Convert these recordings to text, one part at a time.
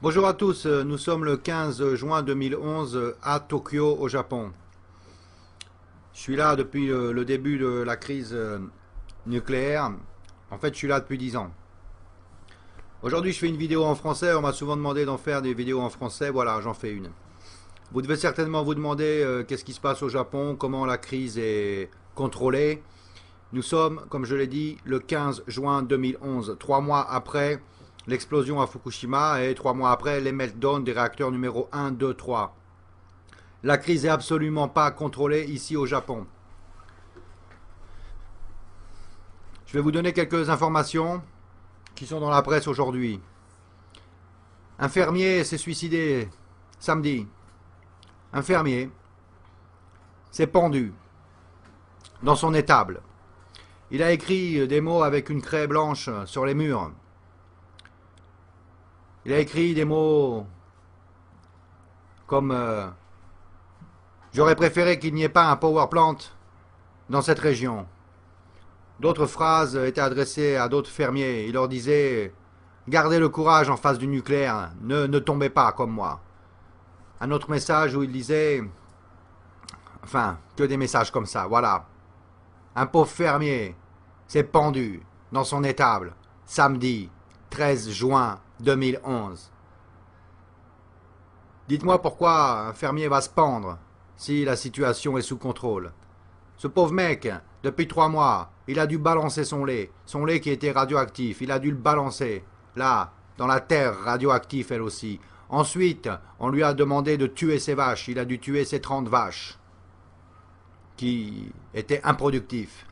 Bonjour à tous, nous sommes le 15 juin 2011 à Tokyo au Japon. Je suis là depuis le début de la crise nucléaire. En fait, je suis là depuis 10 ans. Aujourd'hui, je fais une vidéo en français. On m'a souvent demandé d'en faire des vidéos en français. Voilà, j'en fais une. Vous devez certainement vous demander qu'est-ce qui se passe au Japon, comment la crise est contrôlée. Nous sommes, comme je l'ai dit, le 15 juin 2011, 3 mois après l'explosion à Fukushima et 3 mois après les meltdowns des réacteurs numéro 1, 2, 3. La crise est absolument pas contrôlée ici au Japon. Je vais vous donner quelques informations qui sont dans la presse aujourd'hui. Un fermier s'est suicidé samedi. Un fermier s'est pendu dans son étable. Il a écrit des mots avec une craie blanche sur les murs. Il a écrit des mots comme j'aurais préféré qu'il n'y ait pas un power plant dans cette région. D'autres phrases étaient adressées à d'autres fermiers. Il leur disait gardez le courage en face du nucléaire, ne tombez pas comme moi. Un autre message où il disait enfin, que des messages comme ça, voilà. Un pauvre fermier s'est pendu dans son étable samedi 13 juin 2011. Dites-moi pourquoi un fermier va se pendre si la situation est sous contrôle. Ce pauvre mec, depuis 3 mois, il a dû balancer son lait qui était radioactif, il a dû le balancer, là, dans la terre radioactive elle aussi. Ensuite, on lui a demandé de tuer ses vaches, il a dû tuer ses 30 vaches, qui étaient improductifs.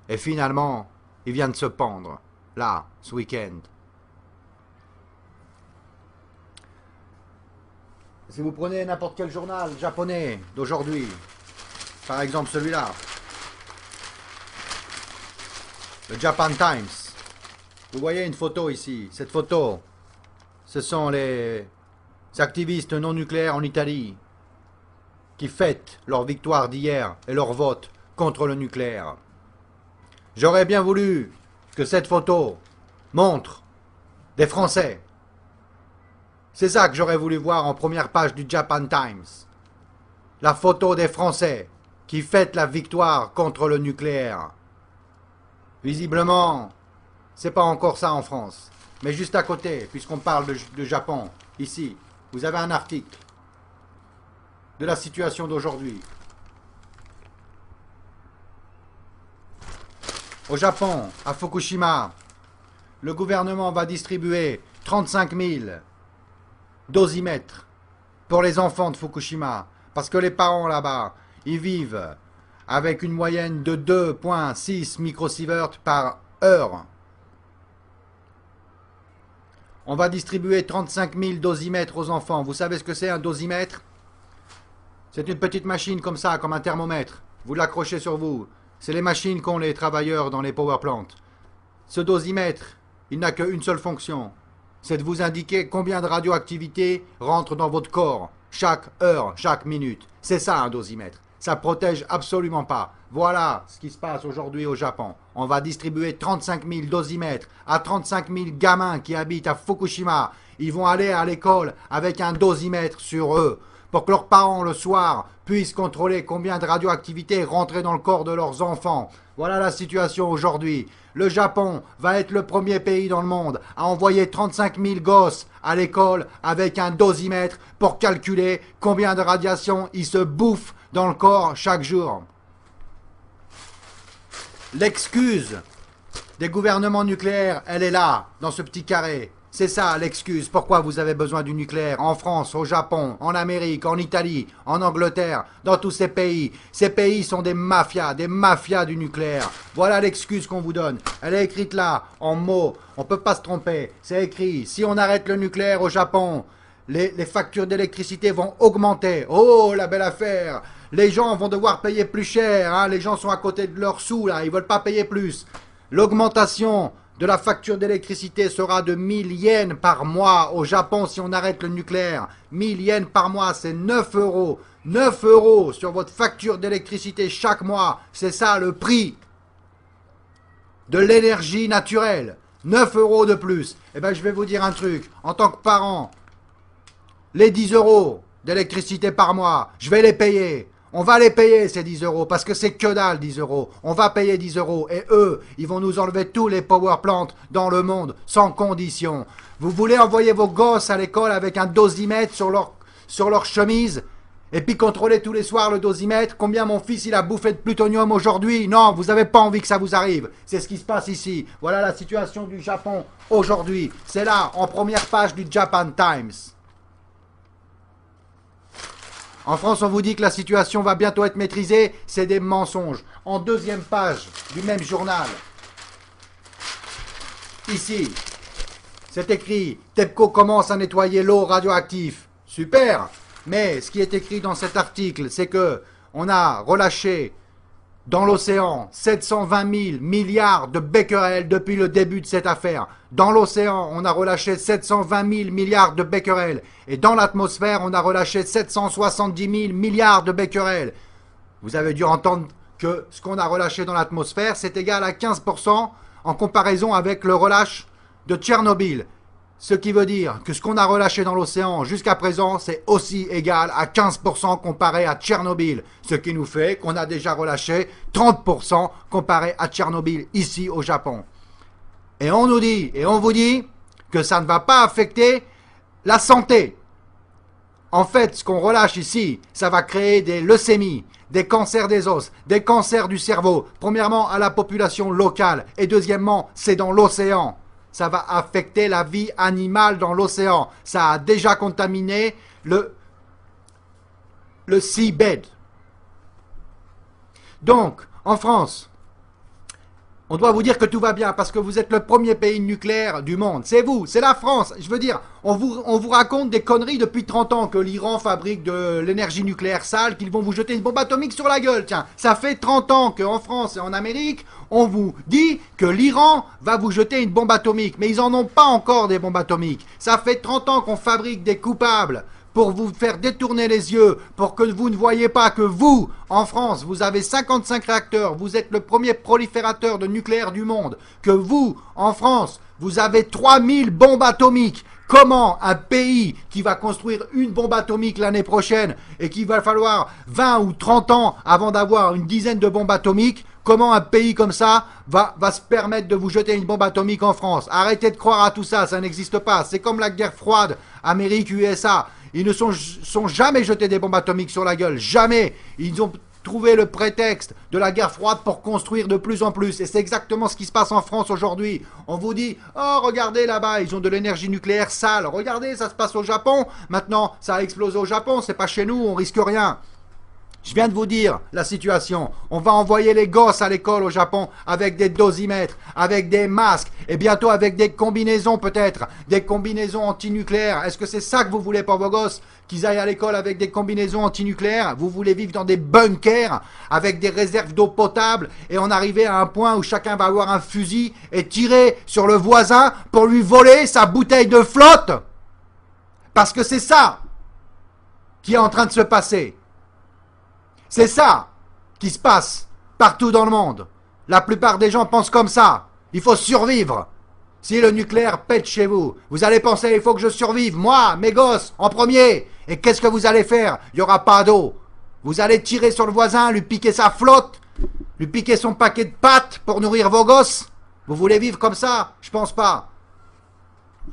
Et finalement, il vient de se pendre, là, ce week-end. Si vous prenez n'importe quel journal japonais d'aujourd'hui, par exemple celui-là, le Japan Times, vous voyez une photo ici. Cette photo, ce sont les activistes non nucléaires en Italie qui fêtent leur victoire d'hier et leur vote contre le nucléaire. J'aurais bien voulu que cette photo montre des Français. C'est ça que j'aurais voulu voir en première page du Japan Times. La photo des Français qui fêtent la victoire contre le nucléaire. Visiblement, c'est pas encore ça en France. Mais juste à côté, puisqu'on parle de Japon, ici, vous avez un article de la situation d'aujourd'hui. Au Japon, à Fukushima, le gouvernement va distribuer 35 000 dosimètres pour les enfants de Fukushima. Parce que les parents là-bas, ils vivent avec une moyenne de 2,6 microsieverts par heure. On va distribuer 35 000 dosimètres aux enfants. Vous savez ce que c'est un dosimètre? C'est une petite machine comme ça, comme un thermomètre. Vous l'accrochez sur vous. C'est les machines qu'ont les travailleurs dans les power plants. Ce dosimètre, il n'a qu'une seule fonction. C'est de vous indiquer combien de radioactivité rentre dans votre corps, chaque heure, chaque minute. C'est ça un dosimètre. Ça protège absolument pas. Voilà ce qui se passe aujourd'hui au Japon. On va distribuer 35 000 dosimètres à 35 000 gamins qui habitent à Fukushima. Ils vont aller à l'école avec un dosimètre sur eux pour que leurs parents le soir puissent contrôler combien de radioactivité est rentrée dans le corps de leurs enfants. Voilà la situation aujourd'hui. Le Japon va être le premier pays dans le monde à envoyer 35 000 gosses à l'école avec un dosimètre pour calculer combien de radiation ils se bouffent dans le corps chaque jour. L'excuse des gouvernements nucléaires, elle est là, dans ce petit carré. C'est ça l'excuse. Pourquoi vous avez besoin du nucléaire en France, au Japon, en Amérique, en Italie, en Angleterre, dans tous ces pays. Ces pays sont des mafias du nucléaire. Voilà l'excuse qu'on vous donne. Elle est écrite là, en mots. On ne peut pas se tromper. C'est écrit, si on arrête le nucléaire au Japon, les factures d'électricité vont augmenter. Oh, la belle affaire. Les gens vont devoir payer plus cher. Hein. Les gens sont à côté de leurs sous, là. Ils ne veulent pas payer plus. L'augmentation de la facture d'électricité sera de 1000 yens par mois au Japon si on arrête le nucléaire. 1000 yens par mois, c'est 9 euros. 9 euros sur votre facture d'électricité chaque mois. C'est ça le prix de l'énergie naturelle. 9 euros de plus. Eh bien, je vais vous dire un truc. En tant que parent, les 10 euros d'électricité par mois, je vais les payer. On va les payer ces 10 euros parce que c'est que dalle 10 euros. On va payer 10 euros et eux, ils vont nous enlever tous les power plants dans le monde sans condition. Vous voulez envoyer vos gosses à l'école avec un dosimètre sur leur chemise et puis contrôler tous les soirs le dosimètre, combien mon fils il a bouffé de plutonium aujourd'hui? Non, vous n'avez pas envie que ça vous arrive. C'est ce qui se passe ici. Voilà la situation du Japon aujourd'hui. C'est là, en première page du Japan Times. En France, on vous dit que la situation va bientôt être maîtrisée. C'est des mensonges. En deuxième page du même journal, ici, c'est écrit « TEPCO commence à nettoyer l'eau radioactive ». Super. Mais ce qui est écrit dans cet article, c'est que on a relâché dans l'océan 720 000 milliards de becquerels depuis le début de cette affaire. Dans l'océan, on a relâché 720 000 milliards de becquerels. Et dans l'atmosphère, on a relâché 770 000 milliards de becquerels. Vous avez dû entendre que ce qu'on a relâché dans l'atmosphère, c'est égal à 15% en comparaison avec le relâche de Tchernobyl. Ce qui veut dire que ce qu'on a relâché dans l'océan jusqu'à présent, c'est aussi égal à 15% comparé à Tchernobyl. Ce qui nous fait qu'on a déjà relâché 30% comparé à Tchernobyl ici au Japon. Et on nous dit, et on vous dit, que ça ne va pas affecter la santé. En fait, ce qu'on relâche ici, ça va créer des leucémies, des cancers des os, des cancers du cerveau. Premièrement, à la population locale. Et deuxièmement, c'est dans l'océan. Ça va affecter la vie animale dans l'océan. Ça a déjà contaminé le seabed. Donc, en France, on doit vous dire que tout va bien parce que vous êtes le premier pays nucléaire du monde. C'est vous, c'est la France. Je veux dire, on vous raconte des conneries depuis 30 ans que l'Iran fabrique de l'énergie nucléaire sale, qu'ils vont vous jeter une bombe atomique sur la gueule. Tiens, ça fait 30 ans qu'en France et en Amérique, on vous dit que l'Iran va vous jeter une bombe atomique. Mais ils n'en ont pas encore des bombes atomiques. Ça fait 30 ans qu'on fabrique des coupables pour vous faire détourner les yeux, pour que vous ne voyez pas que vous, en France, vous avez 55 réacteurs, vous êtes le premier proliférateur de nucléaire du monde, que vous, en France, vous avez 3000 bombes atomiques. Comment un pays qui va construire une bombe atomique l'année prochaine et qu'il va falloir 20 ou 30 ans avant d'avoir une dizaine de bombes atomiques, comment un pays comme ça va se permettre de vous jeter une bombe atomique en France? Arrêtez de croire à tout ça, ça n'existe pas. C'est comme la guerre froide, Amérique-USA. Ils ne sont jamais jetés des bombes atomiques sur la gueule. Jamais. Ils ont trouvé le prétexte de la guerre froide pour construire de plus en plus. Et c'est exactement ce qui se passe en France aujourd'hui. On vous dit, oh regardez là-bas, ils ont de l'énergie nucléaire sale. Regardez, ça se passe au Japon. Maintenant, ça a explosé au Japon. C'est pas chez nous, on risque rien. Je viens de vous dire la situation. On va envoyer les gosses à l'école au Japon avec des dosimètres, avec des masques et bientôt avec des combinaisons peut-être, des combinaisons antinucléaires. Est-ce que c'est ça que vous voulez pour vos gosses? Qu'ils aillent à l'école avec des combinaisons antinucléaires? Vous voulez vivre dans des bunkers avec des réserves d'eau potable et en arriver à un point où chacun va avoir un fusil et tirer sur le voisin pour lui voler sa bouteille de flotte? Parce que c'est ça qui est en train de se passer. C'est ça qui se passe partout dans le monde. La plupart des gens pensent comme ça. Il faut survivre. Si le nucléaire pète chez vous, vous allez penser, il faut que je survive. Moi, mes gosses, en premier. Et qu'est-ce que vous allez faire? Il n'y aura pas d'eau. Vous allez tirer sur le voisin, lui piquer sa flotte, lui piquer son paquet de pâtes pour nourrir vos gosses. Vous voulez vivre comme ça? Je pense pas.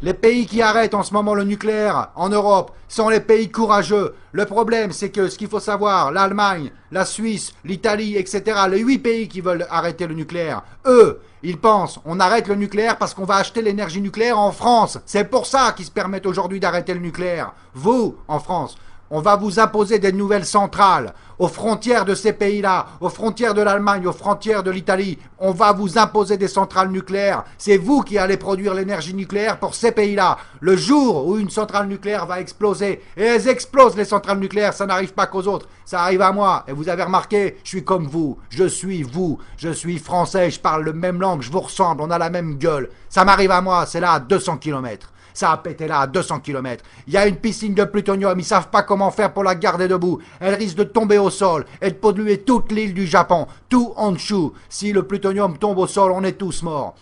Les pays qui arrêtent en ce moment le nucléaire en Europe sont les pays courageux. Le problème, c'est que ce qu'il faut savoir, l'Allemagne, la Suisse, l'Italie, etc., les 8 pays qui veulent arrêter le nucléaire, eux, ils pensent, on arrête le nucléaire parce qu'on va acheter l'énergie nucléaire en France. C'est pour ça qu'ils se permettent aujourd'hui d'arrêter le nucléaire. Vous, en France, on va vous imposer des nouvelles centrales aux frontières de ces pays-là, aux frontières de l'Allemagne, aux frontières de l'Italie. On va vous imposer des centrales nucléaires. C'est vous qui allez produire l'énergie nucléaire pour ces pays-là. Le jour où une centrale nucléaire va exploser, et elles explosent les centrales nucléaires, ça n'arrive pas qu'aux autres, ça arrive à moi. Et vous avez remarqué, je suis comme vous, je suis vous, je suis français, je parle la même langue, je vous ressemble, on a la même gueule. Ça m'arrive à moi, c'est là à 200 km. Ça a pété là à 200 km. Il y a une piscine de plutonium, ils savent pas comment faire pour la garder debout. Elle risque de tomber au sol et de polluer toute l'île du Japon, tout Honshu. Si le plutonium tombe au sol, on est tous morts.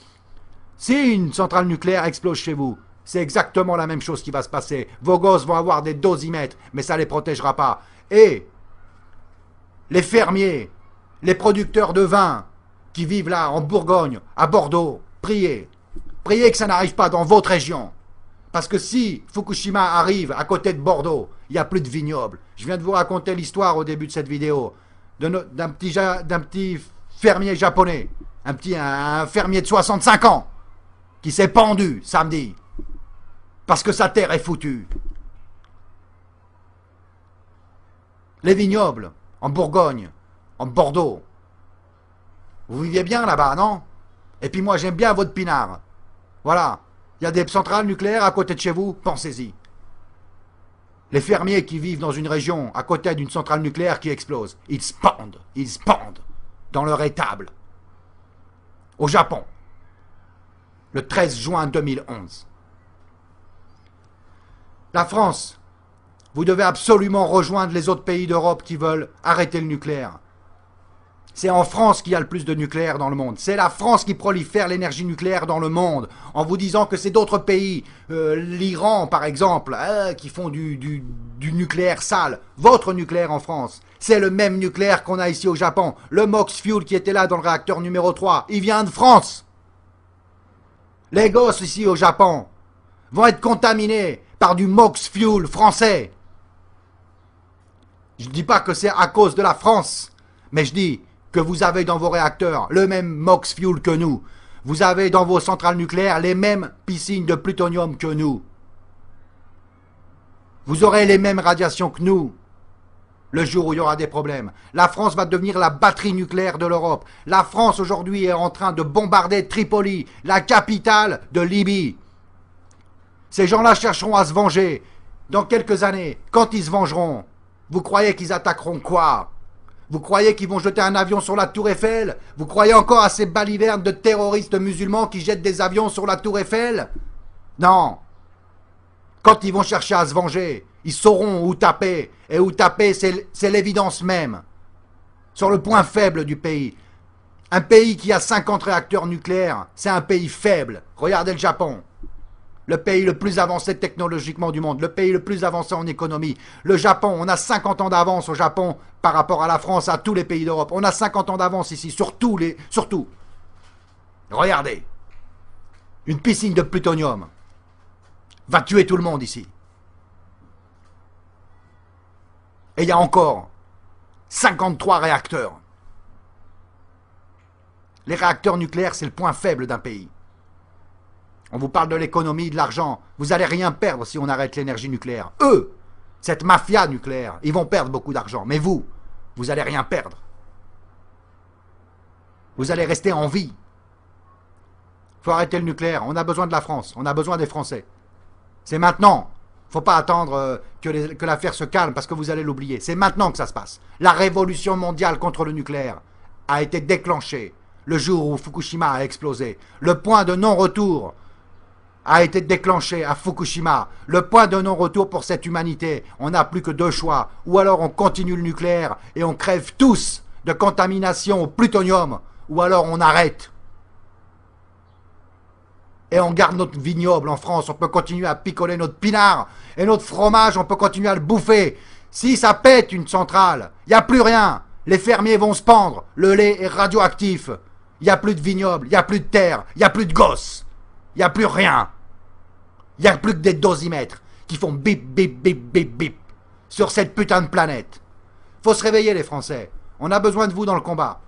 Si une centrale nucléaire explose chez vous, c'est exactement la même chose qui va se passer. Vos gosses vont avoir des dosimètres, mais ça ne les protégera pas. Et les fermiers, les producteurs de vin qui vivent là, en Bourgogne, à Bordeaux, priez. Priez que ça n'arrive pas dans votre région. Parce que si Fukushima arrive à côté de Bordeaux, il n'y a plus de vignobles. Je viens de vous raconter l'histoire au début de cette vidéo d'un petit fermier japonais, un fermier de 65 ans, qui s'est pendu samedi, parce que sa terre est foutue. Les vignobles, en Bourgogne, en Bordeaux, vous vivez bien là-bas, non? Et puis moi, j'aime bien votre pinard. Voilà. Il y a des centrales nucléaires à côté de chez vous, pensez-y. Les fermiers qui vivent dans une région à côté d'une centrale nucléaire qui explose, ils se pendent dans leur étable. Au Japon, le 13 juin 2011. La France, vous devez absolument rejoindre les autres pays d'Europe qui veulent arrêter le nucléaire. C'est en France qu'il y a le plus de nucléaire dans le monde. C'est la France qui prolifère l'énergie nucléaire dans le monde, en vous disant que c'est d'autres pays, l'Iran par exemple, qui font du nucléaire sale. Votre nucléaire en France, c'est le même nucléaire qu'on a ici au Japon. Le MOX Fuel qui était là dans le réacteur numéro 3, il vient de France. Les gosses ici au Japon vont être contaminés par du MOX Fuel français. Je ne dis pas que c'est à cause de la France, mais je dis que vous avez dans vos réacteurs le même MOX Fuel que nous. Vous avez dans vos centrales nucléaires les mêmes piscines de plutonium que nous. Vous aurez les mêmes radiations que nous le jour où il y aura des problèmes. La France va devenir la batterie nucléaire de l'Europe. La France aujourd'hui est en train de bombarder Tripoli, la capitale de Libye. Ces gens-là chercheront à se venger. Dans quelques années, quand ils se vengeront, vous croyez qu'ils attaqueront quoi ? Vous croyez qu'ils vont jeter un avion sur la tour Eiffel? Vous croyez encore à ces balivernes de terroristes musulmans qui jettent des avions sur la tour Eiffel? Non. Quand ils vont chercher à se venger, ils sauront où taper. Et où taper, c'est l'évidence même. Sur le point faible du pays. Un pays qui a 50 réacteurs nucléaires, c'est un pays faible. Regardez le Japon. Le pays le plus avancé technologiquement du monde, le pays le plus avancé en économie. Le Japon, on a 50 ans d'avance au Japon par rapport à la France, à tous les pays d'Europe. On a 50 ans d'avance ici, surtout. Regardez. Une piscine de plutonium va tuer tout le monde ici. Et il y a encore 53 réacteurs. Les réacteurs nucléaires, c'est le point faible d'un pays. On vous parle de l'économie, de l'argent. Vous n'allez rien perdre si on arrête l'énergie nucléaire. Eux, cette mafia nucléaire, ils vont perdre beaucoup d'argent. Mais vous n'allez rien perdre. Vous allez rester en vie. Il faut arrêter le nucléaire. On a besoin de la France. On a besoin des Français. C'est maintenant. Il ne faut pas attendre que l'affaire se calme parce que vous allez l'oublier. C'est maintenant que ça se passe. La révolution mondiale contre le nucléaire a été déclenchée le jour où Fukushima a explosé. Le point de non-retour a été déclenché à Fukushima. Le point de non-retour pour cette humanité. On n'a plus que deux choix. Ou alors on continue le nucléaire et on crève tous de contamination au plutonium. Ou alors on arrête. Et on garde notre vignoble en France. On peut continuer à picoler notre pinard. Et notre fromage, on peut continuer à le bouffer. Si ça pète une centrale, il n'y a plus rien. Les fermiers vont se pendre. Le lait est radioactif. Il n'y a plus de vignoble. Il n'y a plus de terre. Il n'y a plus de gosses. Il n'y a plus rien. Il n'y a plus que des dosimètres qui font bip, bip, bip, bip, bip sur cette putain de planète. Faut se réveiller les Français. On a besoin de vous dans le combat.